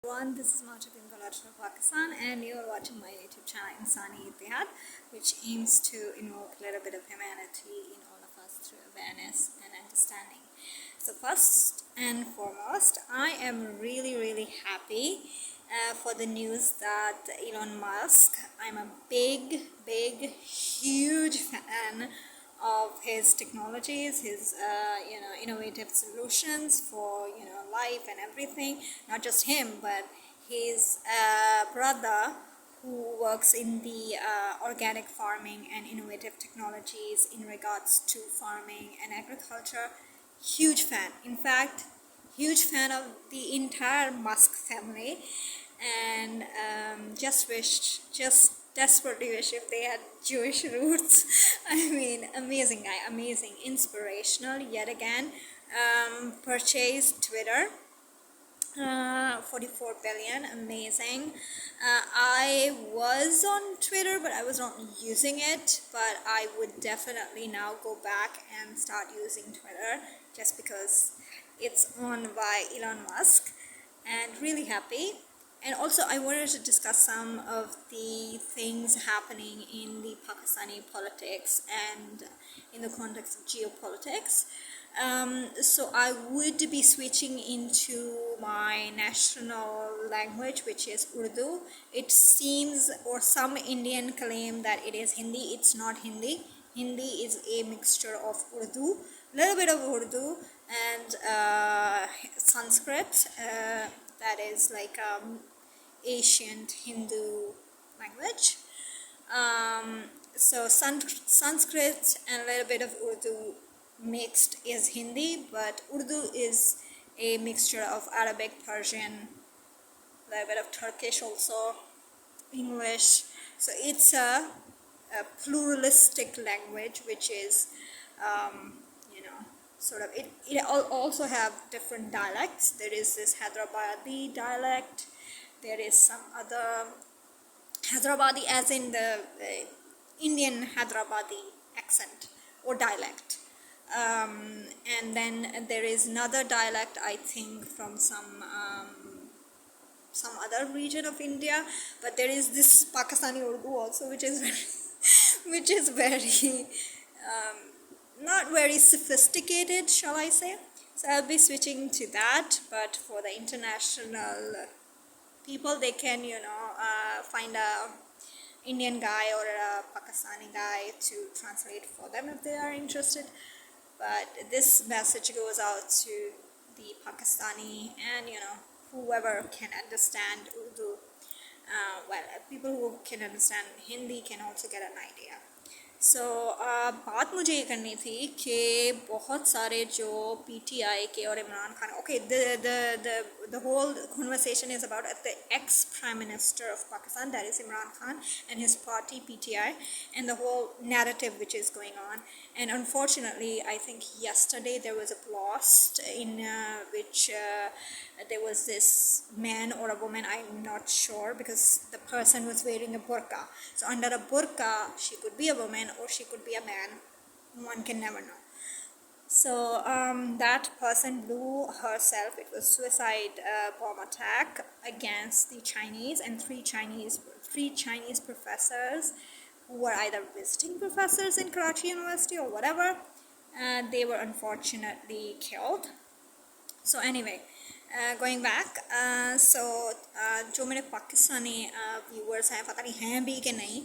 Everyone, this is Mahjabin Collection of Pakistan, and you're watching my YouTube channel Insani Ittihad, which aims to invoke a little bit of humanity in all of us through awareness and understanding. So, first and foremost, I am really happy for the news that Elon Musk, I'm a big, huge fan of his technologies, his innovative solutions for life and everything. Not just him, but his brother, who works in the organic farming and innovative technologies in regards to farming and agriculture. Huge fan. In fact, huge fan of the entire Musk family, and just desperately wish if they had Jewish roots. I mean, amazing guy, amazing, inspirational yet again. Purchased Twitter, 44 billion, amazing. I was on Twitter, but I was not using it, but I would definitely now go back and start using Twitter just because it's owned by Elon Musk, and really happy. And also, I wanted to discuss some of the things happening in the Pakistani politics and in the context of geopolitics. So I would be switching into my national language, which is Urdu. It seems, or some Indian claim that it is Hindi. It's not Hindi. Hindi is a mixture of Urdu, little bit of Urdu, and Sanskrit. That is like ancient Hindu language. So Sanskrit and a little bit of Urdu mixed is Hindi, but Urdu is a mixture of Arabic, Persian, a little bit of Turkish also, English. So it's a pluralistic language, which is sort of it also have different dialects. There is this Hyderabadi dialect, there is some other Hyderabadi as in the Indian Hyderabadi accent or dialect, and then there is another dialect, I think, from some other region of India. But there is this Pakistani Urdu also, which is which is very not very sophisticated, shall I say. So I'll be switching to that, but for the international people, they can find a Indian guy or a Pakistani guy to translate for them if they are interested. But this message goes out to the Pakistani and whoever can understand Urdu. People who can understand Hindi can also get an idea. सो बात मुझे ये करनी थी कि बहुत सारे जो PTI के और Imran Khan, okay, the whole conversation is about the ex-prime minister of Pakistan, that is Imran Khan, and his party PTI, and the whole narrative which is going on. And unfortunately, I think yesterday there was a blast in which there was this man or a woman, I'm not sure, because the person was wearing a burqa. So under a burqa, she could be a woman or she could be a man. One can never know. So that person blew herself. It was suicide bomb attack against the Chinese, and three Chinese professors who were either visiting professors in Karachi University or whatever. They were unfortunately killed. So anyway, going back, जो मेरे Pakistani viewers हैं, पता नहीं हैं भी कि नहीं,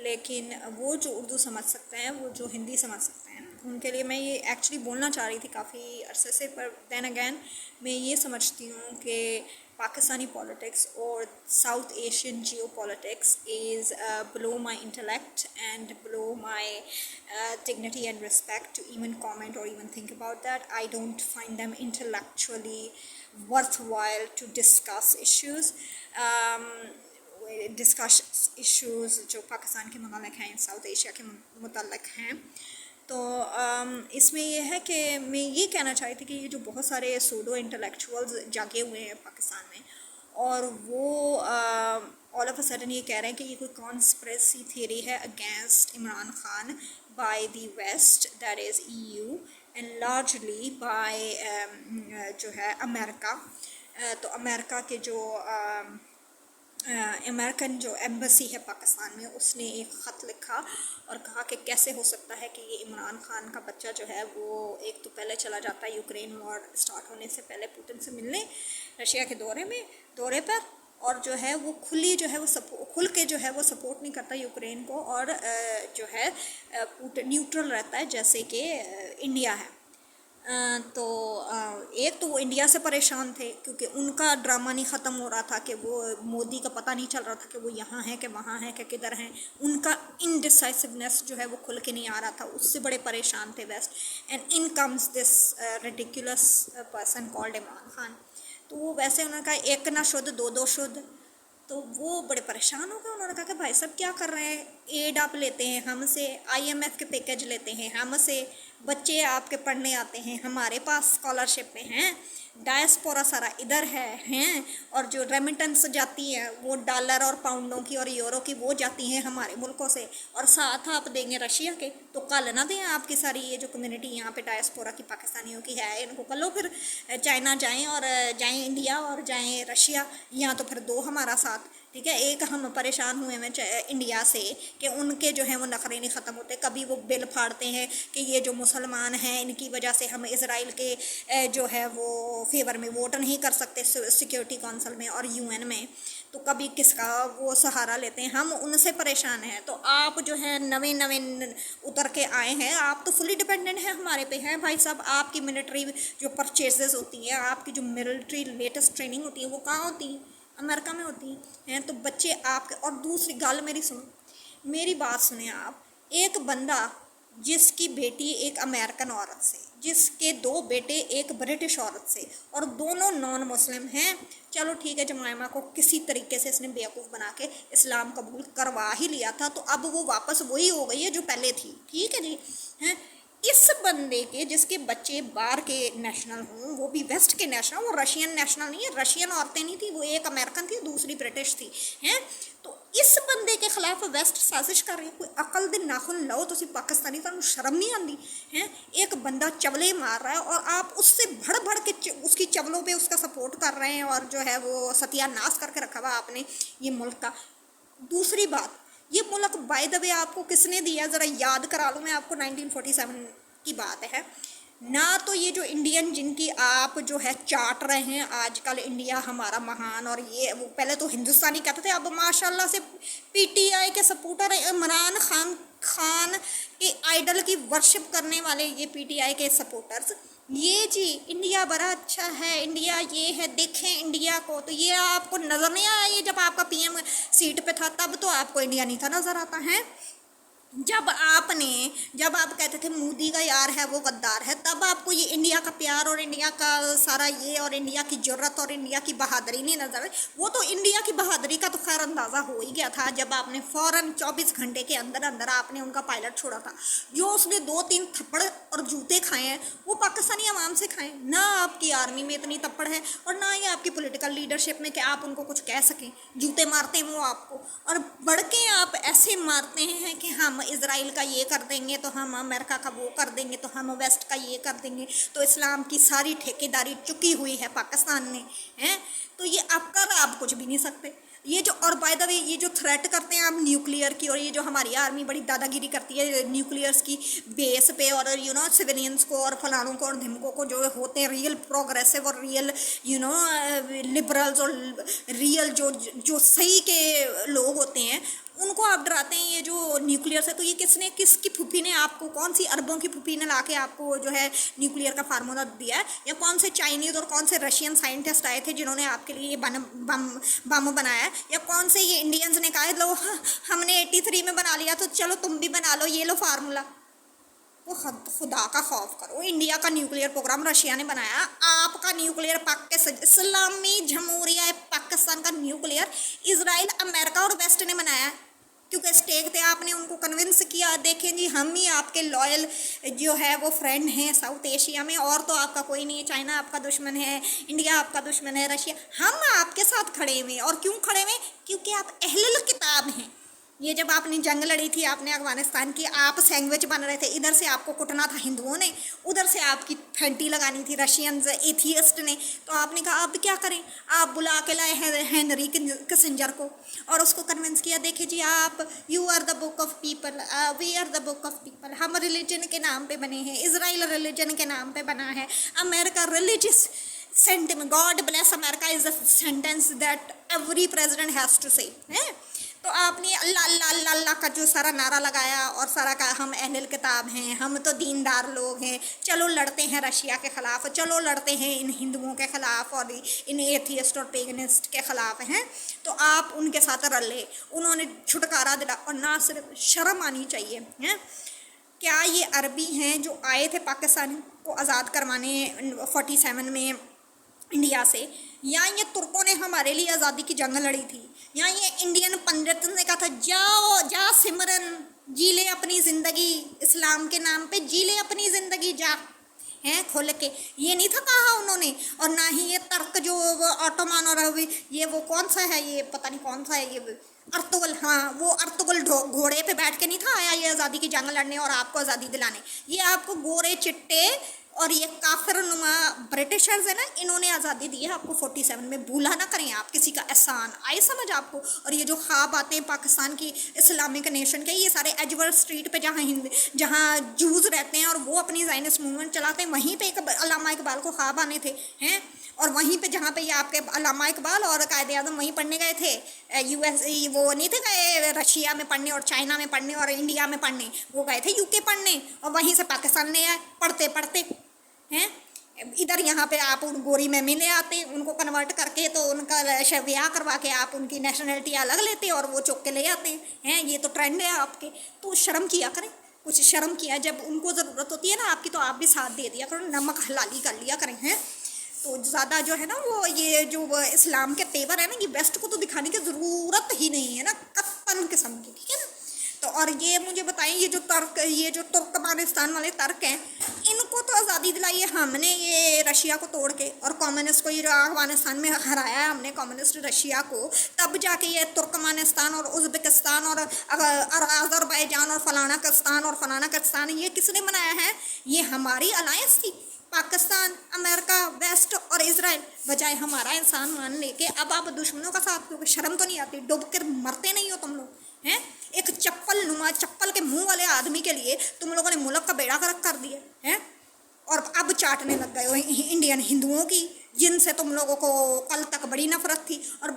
लेकिन वो जो उर्दू समझ सकते हैं, वो जो हिंदी समझ सकते हैं, उनके लिए मैं ये एक्चुअली बोलना चाह रही थी काफ़ी अरसे से, पर देन अगैन मैं ये समझती हूँ कि Pakistani politics or South Asian geopolitics is below my intellect and below my dignity and respect to even comment or even think about that. I don't find them intellectually worthwhile to discuss issues. Discuss issues जो पाकिस्तान के मुतालिक हैं, south Asia के मुतालिक हैं. तो इसमें यह है कि मैं ये कहना चाहती थी कि ये जो बहुत सारे सूडो इंटेलेक्चुअल्स जागे हुए हैं पाकिस्तान में, और वो ऑल ऑफ अ सडन ये कह रहे हैं कि ये कोई कॉन्स्पिरेसी थ्योरी है against Imran Khan by the west, that is EU, and largely by जो है अमेरिका. तो अमेरिका के जो अमेरिकन जो एम्बेसी है पाकिस्तान में, उसने एक ख़त लिखा और कहा कि कैसे हो सकता है कि ये इमरान खान का बच्चा जो है वो एक तो पहले चला जाता है यूक्रेन वॉर स्टार्ट होने से पहले पुतिन से मिलने रशिया के दौरे पर, और जो है वो खुल के जो है वो सपोर्ट नहीं करता यूक्रेन को, और जो है न्यूट्रल रहता है जैसे कि इंडिया है। तो एक तो वो इंडिया से परेशान थे क्योंकि उनका ड्रामा नहीं ख़त्म हो रहा था कि वो मोदी का पता नहीं चल रहा था कि वो यहाँ है कि वहाँ है कि किधर हैं, उनका इनडिसाइसिवनेस जो है वो खुल के नहीं आ रहा था, उससे बड़े परेशान थे west. And in comes this ridiculous person called Imran Khan. तो वो वैसे उन्होंने कहा एक ना शुद्ध दो शुद्ध, तो वो बड़े परेशान हो गए। उन्होंने कहा कि भाई साहब क्या कर रहे हैं, एड आप लेते हैं हमसे, IMF के पैकेज लेते हैं हमसे, बच्चे आपके पढ़ने आते हैं हमारे पास स्कॉलरशिप में हैं, डायस्पोरा सारा इधर हैं, और जो रेमिटेंस जाती है वो डॉलर और पाउंडों की और यूरो की वो जाती हैं हमारे मुल्कों से, और साथ आप देंगे रशिया के। तो कल ना दें आपकी सारी ये जो कम्युनिटी यहाँ पे डायस्पोरा की पाकिस्तानियों की है, इनको कल लो फिर चाइना जाएँ और जाएँ इंडिया और जाएँ रशिया, या तो फिर दो हमारा साथ, ठीक है। एक हम परेशान हुए हैं इंडिया से कि उनके जो है वो नखरे नहीं ख़त्म होते, कभी वो बिल फाड़ते हैं कि ये जो मुसलमान हैं इनकी वजह से हम इज़राइल के जो है वो फेवर में वोट नहीं कर सकते सिक्योरिटी काउंसिल में और UN में, तो कभी किसका वो सहारा लेते हैं, हम उनसे परेशान हैं। तो आप जो है नवे उतर के आए हैं, आप तो फुली डिपेंडेंट हैं हमारे पे हैं भाई साहब। आपकी मिलिट्री जो परचेजेस होती हैं, आपकी जो मिलिट्री लेटेस्ट ट्रेनिंग होती है वो कहाँ होती है, अमेरिका में होती हैं। तो बच्चे आपके, और दूसरी गल मेरी सुनो, मेरी बात सुने आप, एक बंदा जिसकी बेटी एक अमेरिकन औरत से, जिसके 2 बेटे एक ब्रिटिश औरत से, और दोनों नॉन मुस्लिम हैं, चलो ठीक है जमाइमा को किसी तरीके से इसने बेवकूफ़ बना के इस्लाम कबूल करवा ही लिया था, तो अब वो वापस वही हो गई है जो पहले थी, ठीक है जी हैं। इस बंदे के जिसके बच्चे बाहर के नेशनल हों, वो भी वेस्ट के नेशनल, वो रशियन नेशनल नहीं है, रशियन औरतें नहीं थी, वो एक अमेरिकन थी दूसरी ब्रिटिश थी, हैं। तो इस बंदे के खिलाफ वेस्ट साजिश कर रही है। कोई अकल दे नाखुन लो तो पाकिस्तानी, तो शर्म नहीं आती हैं। एक बंदा चवले मार रहा है और आप उससे भड़ के उसकी चवलों पे उसका सपोर्ट कर रहे हैं, और जो है वो सत्यानाश करके रखा हुआ आपने ये मुल्क का। दूसरी बात, ये मुल्क बाय द वे आपको किसने दिया, ज़रा याद करा लूँ मैं आपको, 1947 की बात है ना। तो ये जो इंडियन जिनकी आप जो है चाट रहे हैं आजकल, इंडिया हमारा महान, और ये वो पहले तो हिंदुस्तानी कहते थे, अब माशाल्लाह से PTI के सपोर्टर इमरान खान के आइडल की वर्शिप करने वाले ये PTI के सपोर्टर्स, ये जी इंडिया बड़ा अच्छा है, इंडिया ये है, देखें इंडिया को। तो ये आपको नज़र नहीं आया, ये जब आपका PM सीट पे था तब तो आपको इंडिया नहीं था नज़र आता है। जब आप कहते थे मोदी का यार है वो गद्दार है, तब आपको ये इंडिया का प्यार और इंडिया का सारा ये और इंडिया की जरूरत और इंडिया की बहादुरी नहीं नजर आई। वो तो इंडिया की बहादुरी का तो खैर अंदाज़ा हो ही गया था जब आपने फ़ौरन 24 घंटे के अंदर आपने उनका पायलट छोड़ा था। जो उसने 2-3 थप्पड़ और जूते खाए हैं वो पाकिस्तानी आवाम से खाएं ना। आपकी आर्मी में इतनी थप्पड़ है और ना ही आपकी पॉलिटिकल लीडरशिप में कि आप उनको कुछ कह सकें। जूते मारते हैं वो आपको, और बढ़ के आप ऐसे मारते हैं कि हम इज़राइल का ये कर देंगे, तो हम अमेरिका का वो कर देंगे, तो हम वेस्ट का ये कर देंगे, तो इस्लाम की सारी ठेकेदारी चुकी हुई है पाकिस्तान ने, हैं। तो ये आप कुछ भी नहीं सकते। ये जो, और बाय द वे ये जो थ्रेट करते हैं आप न्यूक्लियर की, और ये जो हमारी आर्मी बड़ी दादागिरी करती है न्यूक्लियर्स की बेस पे, और सिविलियंस को और फलानों को और धिमकों को जो होते हैं रियल प्रोग्रेसिव और रियल लिबरल्स और रियल जो सही के लोग होते हैं उनको आप डराते हैं। ये जो न्यूक्लियर है, तो ये किसकी फूफी ने आपको, कौन सी अरबों की फूफी ने लाके आपको जो है न्यूक्लियर का फार्मूला दिया है, या कौन से चाइनीज़ और कौन से रशियन साइंटिस्ट आए थे जिन्होंने आपके लिए ये बम बनाया, या कौन से ये इंडियंस ने कहा लो हमने 83 में बना लिया तो चलो तुम भी बना लो, ये लो फार्मूला। वो खुदा का खौफ करो, इंडिया का न्यूक्लियर प्रोग्राम रशिया ने बनाया, आपका न्यूक्लियर इस्लामी जमहूरिया पाकिस्तान का न्यूक्लियर इजराइल, अमेरिका और वेस्ट ने बनाया, क्योंकि स्टेक थे, आपने उनको कन्विंस किया। देखें जी हम ही आपके लॉयल जो है वो फ्रेंड हैं साउथ एशिया में, और तो आपका कोई नहीं है। चाइना आपका दुश्मन है, इंडिया आपका दुश्मन है, रशिया, हम आपके साथ खड़े हुए। और क्यों खड़े हुए? क्योंकि आप अहलुल किताब हैं, ये जब आपने जंग लड़ी थी आपने अफगानिस्तान की, आप सैंडविच बन रहे थे, इधर से आपको कुटना था हिंदुओं ने, उधर से आपकी फेंटी लगानी थी रशियंस एथियस्ट ने, तो आपने कहा अब क्या करें, आप बुला के लाए हेनरी किसिंजर को और उसको कन्विंस किया, देखिए जी आप, you are the book of people, we are the book of people, हम रिलीजन के नाम पे बने हैं, इसराइल रिलीजन के नाम पे बना है, America religious sentiment, God bless America is a sentence that every president has to say है। तो आपने अल्लाह अल्लाह अल्लाह अल्लाह का जो सारा नारा लगाया और सारा का हम अहल किताब हैं, हम तो दीनदार लोग हैं, चलो लड़ते हैं रशिया के ख़िलाफ़, चलो लड़ते हैं इन हिंदुओं के ख़िलाफ़ और इन एथियस्ट और पेगनिस्ट के ख़िलाफ़ हैं, तो आप उनके साथ रले, उन्होंने छुटकारा दिला। और ना सिर्फ शर्म आनी चाहिए हैं, क्या ये अरबी हैं जो आए थे पाकिस्तान को आज़ाद करवाने 47 में इंडिया से, या ये तुर्कों ने हमारे लिए आज़ादी की जंग लड़ी थी, या ये इंडियन पंडित ने कहा था जाओ जा सिमरन जी ले अपनी ज़िंदगी, इस्लाम के नाम पे जी ले अपनी ज़िंदगी जा, हैं खोल के, ये नहीं था कहा उन्होंने। और ना ही ये तर्क जो ऑटोमान और ये वो कौन सा है, ये पता नहीं कौन सा है, ये अर्तुगल, हाँ वो अर्तुगल घोड़े पे बैठ के नहीं था आया ये आज़ादी की जंग लड़ने और आपको आज़ादी दिलाने, ये आपको गोरे चिट्टे और ये काफिर नुमा ब्रिटिशर्स है ना, इन्होंने आज़ादी दी है आपको 47 में, भूला ना करें आप किसी का एहसान, आए समझ आपको। और ये जो ख्वाब आते हैं पाकिस्तान की इस्लामिक नेशन के, ये सारे एजवर स्ट्रीट पे जहाँ जूस रहते हैं और वो अपनी ज़ायनिस्ट मूवमेंट चलाते हैं, वहीं पे अल्लामा इकबाल को ख्वाब आने थे हैं, और वहीं पे जहाँ पे ये आपके अल्लामा इकबाल और कायदे आज़म वहीं पढ़ने गए थे, US वो नहीं थे गए रशिया में पढ़ने और चाइना में पढ़ने और इंडिया में पढ़ने, वो गए थे UK पढ़ने और वहीं से पाकिस्तान ले आए पढ़ते पढ़ते हैं। इधर यहाँ पे आप उन गोरी में मिले आते, उनको कन्वर्ट करके तो उनका ब्याह करवा के आप उनकी नेशनलिटी अलग लेते और वो चुक के ले आते हैं, ये तो ट्रेंड है आपके। तो शर्म किया करें, कुछ शर्म किया, जब उनको ज़रूरत होती है ना आपकी तो आप भी साथ दे दिया करो, नमक हलाली कर लिया करें हैं। तो ज़्यादा जो है ना वो ये जो इस्लाम के तेवर है ना, ये वेस्ट को तो दिखाने की ज़रूरत ही नहीं है ना, कत्तन किस्म की, ठीक है ना। तो और ये मुझे बताएं, ये जो तुर्कमानिस्तान वाले तर्क हैं, इनको तो आज़ादी दिलाई है हमने ये रशिया को तोड़ के, और कम्युनिस्ट को ये अफगानिस्तान में हराया है हमने कम्युनिस्ट रशिया को, तब जाके ये तुर्कमानिस्तान और उज़्बेकिस्तान और अज़रबैजान और फलाना ये किसने बनाया है, ये हमारी अलायंस थी, पाकिस्तान, अमेरिका, वेस्ट और इजराइल, बजाय हमारा इंसान मान लेके अब आप दुश्मनों का साथ दोगे। शर्म तो नहीं आती, डूब कर मरते नहीं हो तुम लोग हैं। एक चप्पल के मुंह वाले आदमी के लिए तुम लोगों ने मुल्क का बेड़ा गर्क कर दिया है, और अब चाटने लग गए हो इंडियन हिंदुओं की, जिनसे तुम लोगों को कल तक बड़ी नफरत थी। और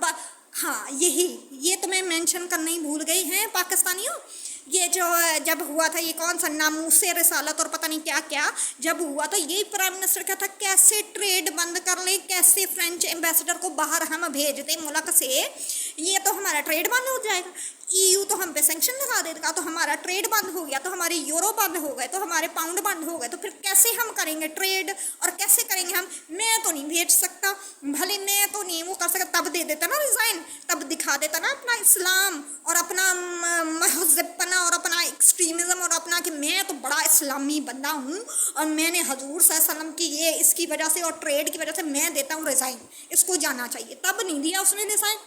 हाँ ये तो मैं मेंशन करना ही भूल गई हैं पाकिस्तानियों, ये जो जब हुआ था ये कौन सा नामूसे रिसालत और पता नहीं क्या क्या जब हुआ, तो यही प्राइम मिनिस्टर का था कैसे ट्रेड बंद कर लें, कैसे फ्रेंच एम्बेसडर को बाहर हम भेज दें मुल्क से, ये तो हमारा ट्रेड बंद हो जाएगा, EU तो हम पे सेंक्शन लगा देगा, तो हमारा ट्रेड बंद हो गया, तो हमारे यूरो बंद हो गए, तो हमारे पाउंड बंद हो गए, तो फिर कैसे हम करेंगे ट्रेड और कैसे करेंगे हम। मैं तो नहीं भेज सकता, भले मैं तो नहीं वो कर सकता, तब दे देता ना रिज़ाइन, तब दिखा देता ना अपना इस्लाम और अपना महज़िबपना और अपना एक्सट्रीमिज़म और अपना कि मैं तो बड़ा इस्लामी बंदा हूँ और मैंने हजूर सल्लल्लाहु अलैहि वसल्लम की ये इसकी वजह से और ट्रेड की वजह से मैं देता हूँ रिज़ाइन, इसको जाना चाहिए। तब नहीं दिया उसने रिज़ाइन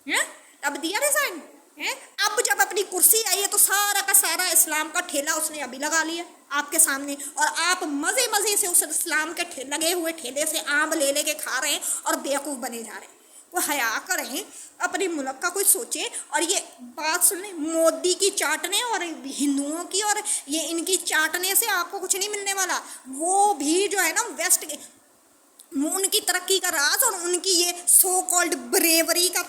है, तब दिया रिज़ाइन है। अब जब अपनी कुर्सी आई है तो सारा का सारा इस्लाम का ठेला उसने अभी लगा लिया आपके सामने, और आप मज़े मज़े से उस इस्लाम के लगे हुए ठेले से आम ले लेके खा रहे हैं और बेवकूफ़ बने जा रहे हैं। वो हया करें, अपने मुल्क का कोई सोचे। और ये बात सुनने मोदी की चाटने और हिंदुओं की और ये इनकी चाटने से आपको कुछ नहीं मिलने वाला, वो भी जो है ना वेस्ट के उनकी तरक्की का राज और उनकी ये सो कॉल्ड ब्रेवरी का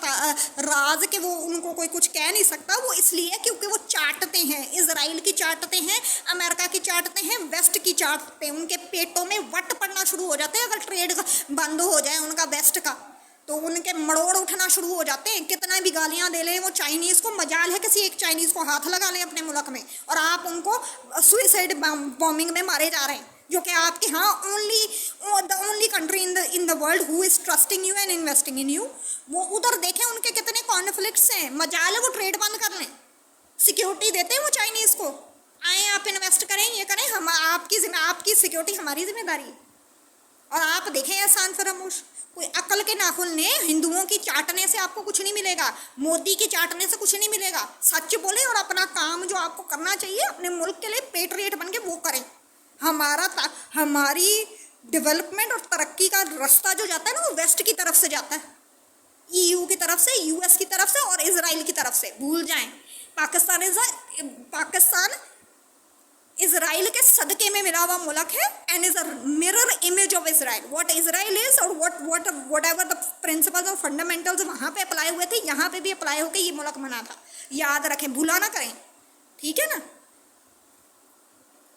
राज के वो उनको कोई कुछ कह नहीं सकता, वो इसलिए क्योंकि वो चाटते हैं, इजराइल की चाटते हैं, अमेरिका की चाटते हैं, वेस्ट की चाटते हैं, उनके पेटों में वट पड़ना शुरू हो जाते हैं अगर ट्रेड बंद हो जाए उनका वेस्ट का, तो उनके मड़ोड़ उठना शुरू हो जाते हैं। कितना भी गालियां दे लें वो चाइनीज़ को, मजाल है किसी एक चाइनीज़ को हाथ लगा लें अपने मुल्क में और आप उनको सुइसाइड बॉम्बिंग में मारे जा रहे हैं, जो कि आपके यहाँ the only country in the world who is trusting you and investing in you. वो उधर देखें उनके कितने कॉन्फ्लिक्ट्स हैं, मजाल है वो ट्रेड बंद कर लें, सिक्योरिटी देते हैं वो चाइनीज़ को, आए आप इन्वेस्ट करें, ये करें, हम आपकी सिक्योरिटी हमारी जिम्मेदारी है। और आप देखें एहसान फरामोश, कोई अकल के नाखून ने हिंदुओं की चाटने से आपको कुछ नहीं मिलेगा, मोदी की चाटने से कुछ नहीं मिलेगा। सच बोले और अपना काम जो आपको करना चाहिए अपने मुल्क के लिए पेट्रियट बन के वो करें। हमारी डेवलपमेंट और तरक्की का रास्ता जो जाता है ना वो वेस्ट की तरफ से जाता है, EU की तरफ से, US की तरफ से और इजराइल की तरफ से। भूल जाएं, पाकिस्तान इजराइल के सदके में मिला हुआ मुल्क है and is a mirror image of Israel. What Israel is और व्हाट एवर द प्रिंसिपल्स और फंडामेंटल्स वहाँ पे अप्लाई हुए थे यहाँ पे भी अप्लाई होकर ये मुल्क बना था। याद रखें, भूला ना करें, ठीक है ना।